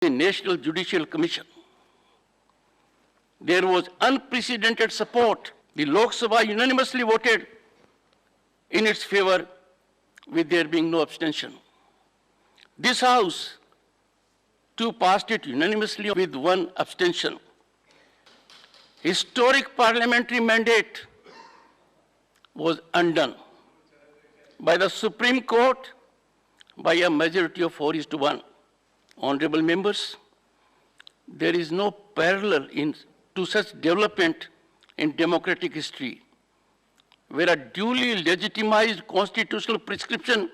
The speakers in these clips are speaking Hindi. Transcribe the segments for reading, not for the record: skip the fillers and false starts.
the National Judicial Commission. There was unprecedented support. The Lok Sabha unanimously voted in its favor, with there being no abstention. This House too passed it unanimously with one abstention. Historic parliamentary mandate was undone by the Supreme Court by a majority of 4:1. Honorable members, there is no parallel to such development in democratic history, where a duly legitimized constitutional prescription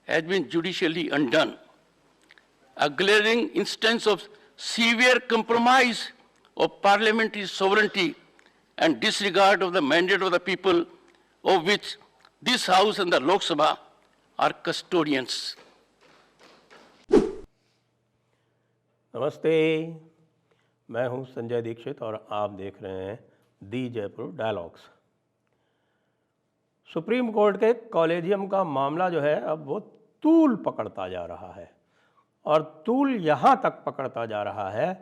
has been judicially undone. A glaring instance of severe compromise of parliamentary sovereignty and disregard of the mandate of the people, of which this House and the Lok Sabha are custodians. नमस्ते, मैं हूं संजय दीक्षित और आप देख रहे हैं दी जयपुर डायलॉग्स। सुप्रीम कोर्ट के कॉलेजियम का मामला जो है अब वो तूल पकड़ता जा रहा है और तूल यहाँ तक पकड़ता जा रहा है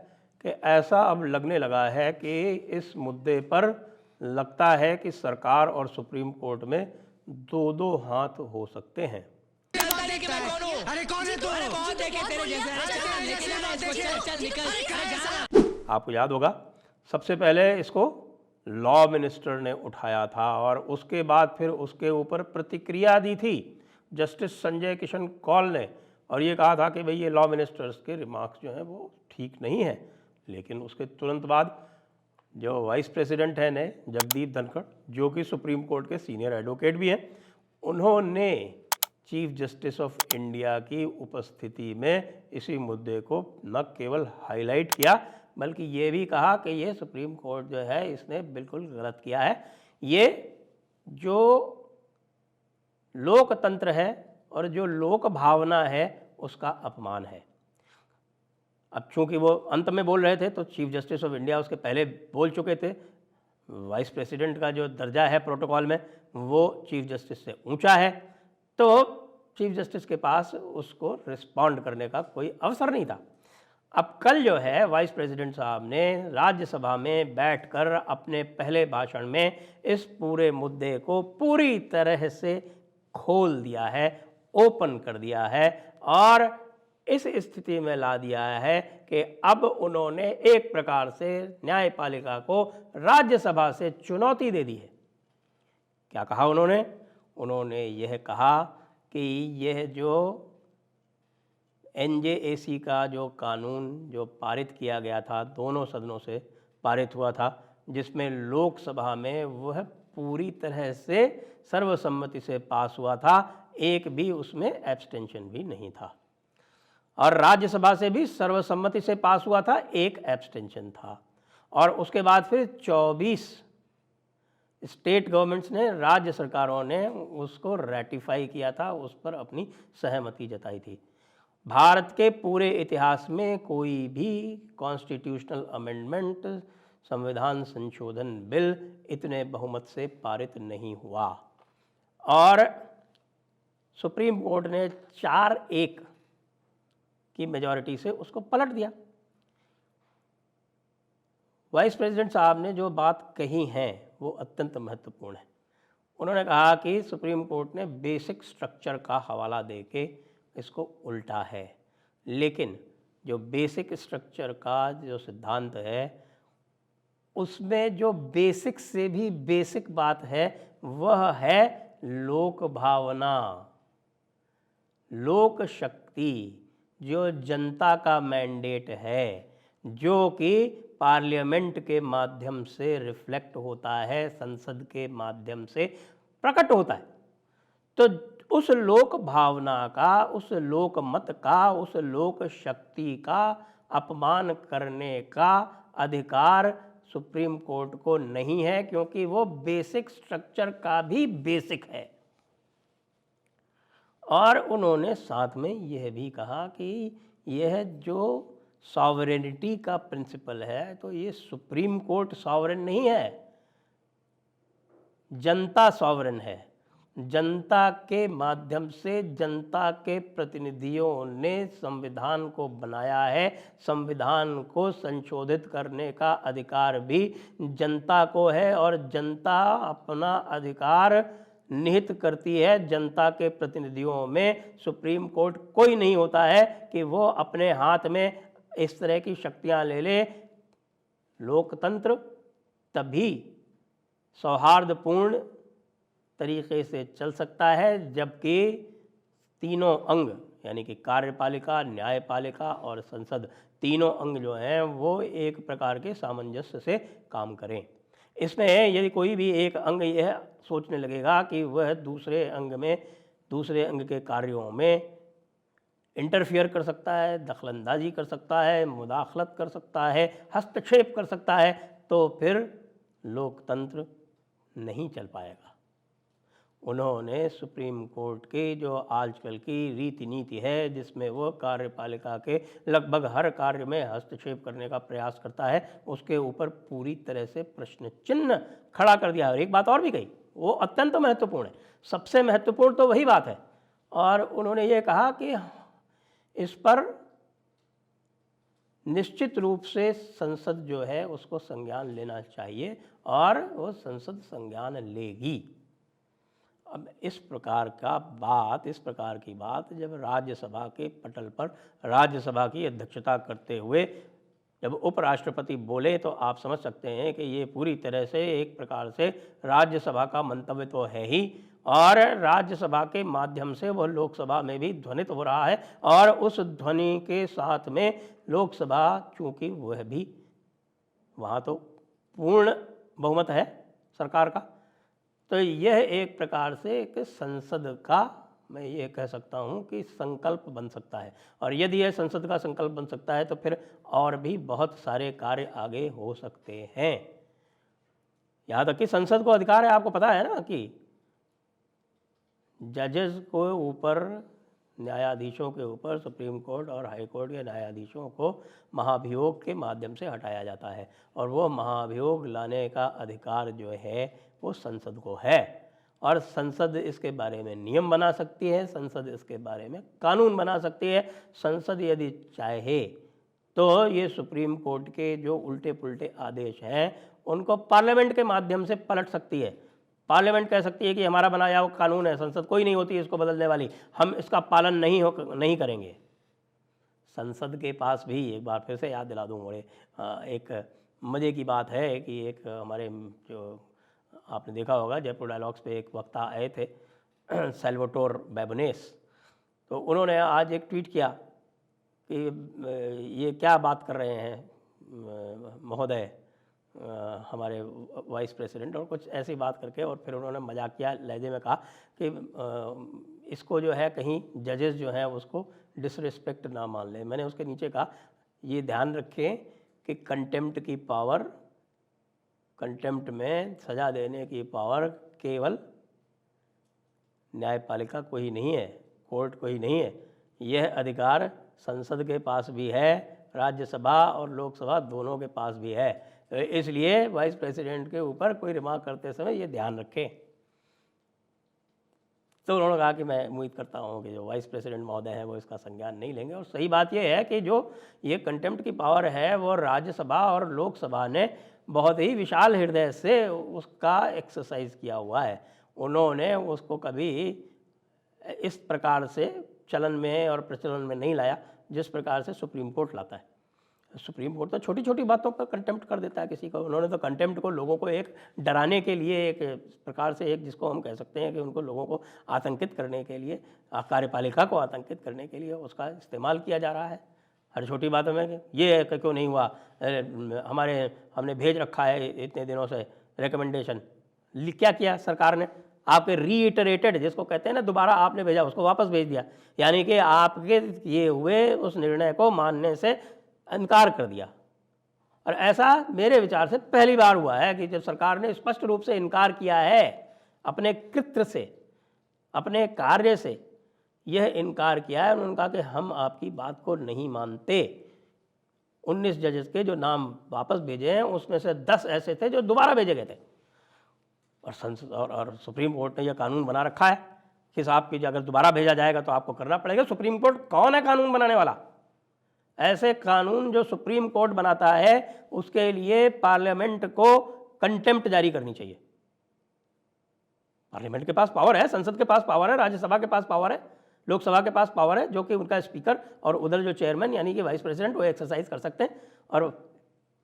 कि ऐसा अब लगने लगा है कि इस मुद्दे पर लगता है कि सरकार और सुप्रीम कोर्ट में दो दो हाथ हो सकते हैं। अरे कौन है तू? अरे बहुत देखे तेरे जैसे। आपको याद होगा सबसे पहले इसको लॉ मिनिस्टर ने उठाया था और उसके बाद फिर उसके ऊपर प्रतिक्रिया दी थी जस्टिस संजय किशन कौल ने, और ये कहा था कि भाई ये लॉ मिनिस्टर्स के रिमार्क्स जो हैं वो ठीक नहीं है। लेकिन उसके तुरंत बाद जो वाइस प्रेसिडेंट हैं ने जगदीप धनखड़, जो कि सुप्रीम कोर्ट के सीनियर एडवोकेट भी हैं, उन्होंने चीफ जस्टिस ऑफ इंडिया की उपस्थिति में इसी मुद्दे को न केवल हाईलाइट किया बल्कि ये भी कहा कि ये सुप्रीम कोर्ट जो है इसने बिल्कुल गलत किया है। ये जो लोकतंत्र है और जो लोक भावना है उसका अपमान है। अब चूंकि वो अंत में बोल रहे थे तो चीफ जस्टिस ऑफ इंडिया उसके पहले बोल चुके थे। वाइस प्रेसिडेंट का जो दर्जा है प्रोटोकॉल में वो चीफ जस्टिस से ऊंचा है, तो चीफ जस्टिस के पास उसको रिस्पॉन्ड करने का कोई अवसर नहीं था। अब कल जो है वाइस प्रेसिडेंट साहब ने राज्यसभा में बैठकर अपने पहले भाषण में इस पूरे मुद्दे को पूरी तरह से खोल दिया है, ओपन कर दिया है और इस स्थिति में ला दिया है कि अब उन्होंने एक प्रकार से न्यायपालिका को राज्यसभा से चुनौती दे दी है। क्या कहा उन्होंने? उन्होंने यह कहा कि यह जो NJAC का जो कानून जो पारित किया गया था, दोनों सदनों से पारित हुआ था, जिसमें लोकसभा में वह पूरी तरह से सर्वसम्मति से पास हुआ था, एक भी उसमें एब्सटेंशन भी नहीं था, और राज्यसभा से भी सर्वसम्मति से पास हुआ था, एक एब्सटेंशन था। और उसके बाद फिर 24 स्टेट गवर्नमेंट्स ने, राज्य सरकारों ने उसको रेटिफाई किया था, उस पर अपनी सहमति जताई थी। भारत के पूरे इतिहास में कोई भी कॉन्स्टिट्यूशनल अमेंडमेंट, संविधान संशोधन बिल इतने बहुमत से पारित नहीं हुआ, और सुप्रीम कोर्ट ने 4-1 की मेजॉरिटी से उसको पलट दिया। वाइस प्रेसिडेंट साहब ने जो बात कही है वो अत्यंत महत्वपूर्ण है। उन्होंने कहा कि सुप्रीम कोर्ट ने बेसिक स्ट्रक्चर का हवाला देके इसको उल्टा है, लेकिन जो बेसिक स्ट्रक्चर का जो सिद्धांत है उसमें जो बेसिक से भी बेसिक बात है वह है लोक भावना, लोक शक्ति, जो जनता का मैंडेट है, जो कि पार्लियामेंट के माध्यम से रिफ्लेक्ट होता है, संसद के माध्यम से प्रकट होता है। तो उस लोक भावना का, उस लोक मत का, उस लोक शक्ति का अपमान करने का अधिकार सुप्रीम कोर्ट को नहीं है, क्योंकि वो बेसिक स्ट्रक्चर का भी बेसिक है। और उन्होंने साथ में यह भी कहा कि यह जो सॉवरेनिटी का प्रिंसिपल है, तो ये सुप्रीम कोर्ट सॉवरेन नहीं है, जनता सॉवरेन है। जनता के माध्यम से जनता के प्रतिनिधियों ने संविधान को बनाया है। संविधान को संशोधित करने का अधिकार भी जनता को है और जनता अपना अधिकार निहित करती है। जनता के प्रतिनिधियों में सुप्रीम कोर्ट कोई नहीं होता है कि वो अपने हाथ में इस तरह की शक्तियां ले ले। लोकतंत्र तभी सौहार्दपूर्ण तरीके से चल सकता है जबकि तीनों अंग यानी कि कार्यपालिका, न्यायपालिका और संसद, तीनों अंग जो हैं वो एक प्रकार के सामंजस्य से काम करें। इसमें यदि कोई भी एक अंग यह सोचने लगेगा कि वह दूसरे अंग के कार्यों में इंटरफियर कर सकता है, दखलंदाजी कर सकता है, मुदाखलत कर सकता है, हस्तक्षेप कर सकता है, तो फिर लोकतंत्र नहीं चल पाएगा। उन्होंने सुप्रीम कोर्ट के जो आजकल की रीति नीति है जिसमें वो कार्यपालिका के लगभग हर कार्य में हस्तक्षेप करने का प्रयास करता है, उसके ऊपर पूरी तरह से प्रश्न चिन्ह खड़ा कर दिया। और एक बात और भी कही, वो अत्यंत महत्वपूर्ण है, सबसे महत्वपूर्ण तो वही बात है। और उन्होंने ये कहा कि इस पर निश्चित रूप से संसद जो है उसको संज्ञान लेना चाहिए और वो संसद संज्ञान लेगी। अब इस प्रकार की बात जब राज्यसभा के पटल पर राज्यसभा की अध्यक्षता करते हुए जब उपराष्ट्रपति बोले तो आप समझ सकते हैं कि ये पूरी तरह से एक प्रकार से राज्यसभा का मंतव्य तो है ही, और राज्यसभा के माध्यम से वह लोकसभा में भी ध्वनित हो रहा है। और उस ध्वनि के साथ में लोकसभा, चूँकि वह भी वहाँ तो पूर्ण बहुमत है सरकार का, तो यह एक प्रकार से एक संसद का, मैं ये कह सकता हूँ कि संकल्प बन सकता है। और यदि यह संसद का संकल्प बन सकता है तो फिर और भी बहुत सारे कार्य आगे हो सकते हैं। यहाँ तक कि संसद को अधिकार है, आपको पता है ना, कि जजेस को ऊपर, न्यायाधीशों के ऊपर सुप्रीम कोर्ट और हाई कोर्ट के न्यायाधीशों को महाभियोग के माध्यम से हटाया जाता है, और वो महाभियोग लाने का अधिकार जो है वो संसद को है। और संसद इसके बारे में नियम बना सकती है, संसद इसके बारे में कानून बना सकती है। संसद यदि चाहे तो ये सुप्रीम कोर्ट के जो उल्टे पुल्टे आदेश हैं उनको पार्लियामेंट के माध्यम से पलट सकती है। पार्लियामेंट कह सकती है कि हमारा बनाया हुआ कानून है, संसद कोई नहीं होती इसको बदलने वाली, हम इसका पालन नहीं करेंगे। संसद के पास भी, एक बार फिर से याद दिला दूँ, बड़े एक मज़े की बात है कि एक हमारे जो आपने देखा होगा जयपुर डायलॉग्स पे एक वक्ता आए थे सैल्वाटोर बेबनेस, तो उन्होंने आज एक ट्वीट किया कि ये क्या बात कर रहे हैं महोदय हमारे वाइस प्रेसिडेंट, और कुछ ऐसी बात करके, और फिर उन्होंने मजाकिया लहजे में कहा कि इसको जो है कहीं जजेस जो हैं उसको डिसरिस्पेक्ट ना मान लें। मैंने उसके नीचे कहा ये ध्यान रखें कि कंटेम्प्ट में सज़ा देने की पावर केवल न्यायपालिका को ही नहीं है, कोर्ट को ही नहीं है, यह अधिकार संसद के पास भी है, राज्यसभा और लोकसभा दोनों के पास भी है। इसलिए वाइस प्रेसिडेंट के ऊपर कोई रिमार्क करते समय ये ध्यान रखें। तो उन्होंने कहा कि मैं उम्मीद करता हूँ कि जो वाइस प्रेसिडेंट महोदय हैं वो इसका संज्ञान नहीं लेंगे। और सही बात ये है कि जो ये कंटेम्प्ट की पावर है वो राज्यसभा और लोकसभा ने बहुत ही विशाल हृदय से उसका एक्सरसाइज किया हुआ है। उन्होंने उसको कभी इस प्रकार से चलन में और प्रचलन में नहीं लाया जिस प्रकार से सुप्रीम कोर्ट लाता है। सुप्रीम कोर्ट तो छोटी छोटी बातों पर कंटेम्प्ट कर देता है किसी को। उन्होंने तो कंटेम्प्ट को लोगों को एक डराने के लिए, एक प्रकार से एक जिसको हम कह सकते हैं कि उनको लोगों को आतंकित करने के लिए, कार्यपालिका को आतंकित करने के लिए उसका इस्तेमाल किया जा रहा है हर छोटी बातों में। ये क्यों नहीं हुआ, हमने भेज रखा है इतने दिनों से रिकमेंडेशन, क्या किया सरकार ने, आपके रीइटरेटेड जिसको कहते हैं ना, दोबारा आपने भेजा उसको वापस भेज दिया, यानी कि आपके ये हुए उस निर्णय को मानने से इनकार कर दिया। और ऐसा मेरे विचार से पहली बार हुआ है कि जब सरकार ने स्पष्ट रूप से इनकार किया है अपने कृत्य से, अपने कार्य से यह इनकार किया है। उन्होंने कहा कि हम आपकी बात को नहीं मानते। 19 जजेस के जो नाम वापस भेजे हैं उसमें से 10 ऐसे थे जो दोबारा भेजे गए थे। और संसद और सुप्रीम कोर्ट ने यह कानून बना रखा है कि साहब कि अगर दोबारा भेजा जाएगा तो आपको करना पड़ेगा। सुप्रीम कोर्ट कौन है कानून बनाने वाला? ऐसे कानून जो सुप्रीम कोर्ट बनाता है उसके लिए पार्लियामेंट को कंटेम्प्ट जारी करनी चाहिए। पार्लियामेंट के पास पावर है, संसद के पास पावर है, राज्यसभा के पास पावर है, लोकसभा के पास पावर है, जो कि उनका स्पीकर और उधर जो चेयरमैन यानी कि वाइस प्रेसिडेंट वो एक्सरसाइज कर सकते हैं। और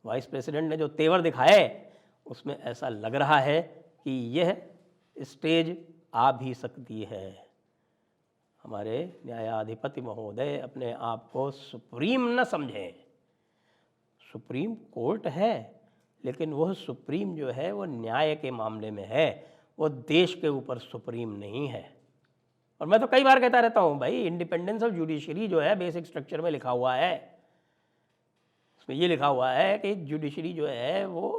वाइस प्रेसिडेंट ने जो तेवर दिखाए उसमें ऐसा लग रहा है कि यह स्टेज आ भी सकती है। हमारे न्यायाधिपति महोदय अपने आप को सुप्रीम न समझें। सुप्रीम कोर्ट है लेकिन वह सुप्रीम जो है वो न्याय के मामले में है, वो देश के ऊपर सुप्रीम नहीं है। और मैं तो कई बार कहता रहता हूँ भाई, इंडिपेंडेंस ऑफ जुडिशरी जो है बेसिक स्ट्रक्चर में लिखा हुआ है, उसमें ये लिखा हुआ है कि जुडिशरी जो है वो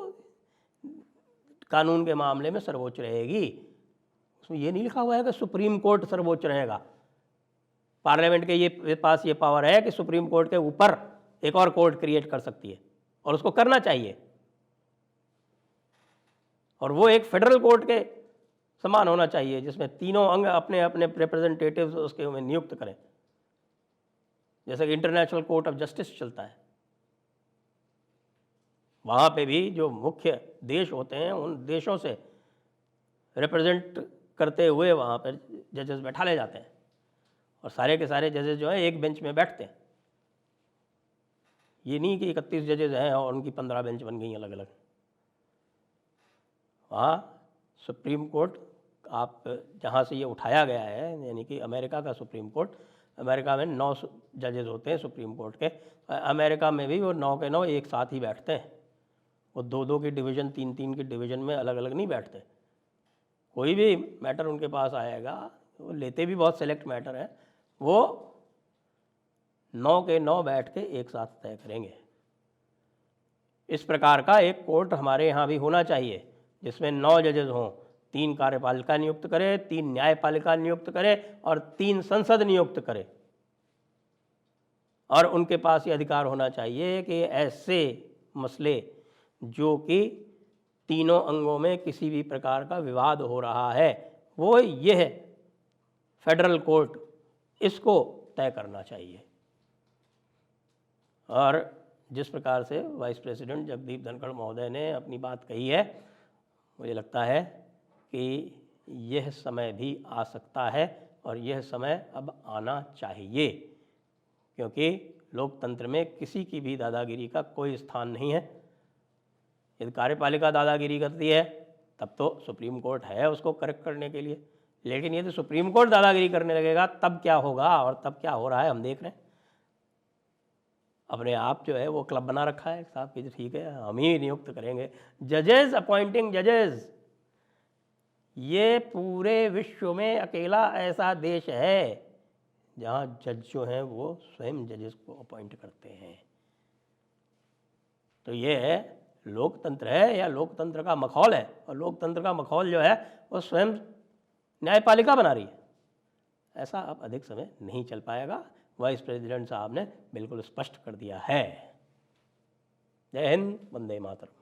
कानून के मामले में सर्वोच्च रहेगी। उसमें ये नहीं लिखा हुआ है कि सुप्रीम कोर्ट सर्वोच्च रहेगा। पार्लियामेंट के ये पास ये पावर है कि सुप्रीम कोर्ट के ऊपर एक और कोर्ट क्रिएट कर सकती है और उसको करना चाहिए। और वो एक फेडरल कोर्ट के समान होना चाहिए जिसमें तीनों अंग अपने अपने रिप्रेजेंटेटिव्स उसके में नियुक्त करें, जैसे कि इंटरनेशनल कोर्ट ऑफ जस्टिस चलता है। वहाँ पे भी जो मुख्य देश होते हैं उन देशों से रिप्रेजेंट करते हुए वहाँ पर जजेस बैठा ले जाते हैं और सारे के सारे जजेस जो हैं एक बेंच में बैठते हैं। ये नहीं कि 31 जजेस हैं और उनकी 15 बेंच बन गई अलग अलग। वहाँ सुप्रीम कोर्ट आप जहाँ से ये उठाया गया है यानी कि अमेरिका का सुप्रीम कोर्ट, अमेरिका में 9 जजेस होते हैं सुप्रीम कोर्ट के। अमेरिका में भी वो 9 के 9 एक साथ ही बैठते हैं, वो 2-2 की डिवीज़न 3-3 की डिवीज़न में अलग अलग नहीं बैठते। कोई भी मैटर उनके पास आएगा, वो लेते भी बहुत सेलेक्ट मैटर है, वो 9 के 9 बैठ के एक साथ तय करेंगे। इस प्रकार का एक कोर्ट हमारे यहाँ भी होना चाहिए जिसमें 9 जजेस हों, 3 कार्यपालिका नियुक्त करे, 3 न्यायपालिका नियुक्त करे और 3 संसद नियुक्त करे। और उनके पास ये अधिकार होना चाहिए कि ऐसे मसले जो कि तीनों अंगों में किसी भी प्रकार का विवाद हो रहा है, वो यह फेडरल कोर्ट इसको तय करना चाहिए। और जिस प्रकार से वाइस प्रेसिडेंट जगदीप धनखड़ महोदय ने अपनी बात कही है, मुझे लगता है कि यह समय भी आ सकता है और यह समय अब आना चाहिए, क्योंकि लोकतंत्र में किसी की भी दादागिरी का कोई स्थान नहीं है। यदि कार्यपालिका दादागिरी करती है तब तो सुप्रीम कोर्ट है उसको करेक्ट करने के लिए, लेकिन यदि सुप्रीम कोर्ट दादागिरी करने लगेगा तब क्या होगा और तब क्या हो रहा है हम देख रहे हैं। अपने आप जो है वो क्लब बना रखा है साहब कि ठीक है हम ही नियुक्त करेंगे जजेस, अपॉइंटिंग जजेस। ये पूरे विश्व में अकेला ऐसा देश है जहाँ जज जो हैं वो स्वयं जजेस को अपॉइंट करते हैं। तो ये लोकतंत्र है या लोकतंत्र का मखौल है, और लोकतंत्र का मखौल जो है वो स्वयं न्यायपालिका बना रही है। ऐसा अब अधिक समय नहीं चल पाएगा, वाइस प्रेसिडेंट साहब ने बिल्कुल स्पष्ट कर दिया है। जय हिंद, वंदे मातरम।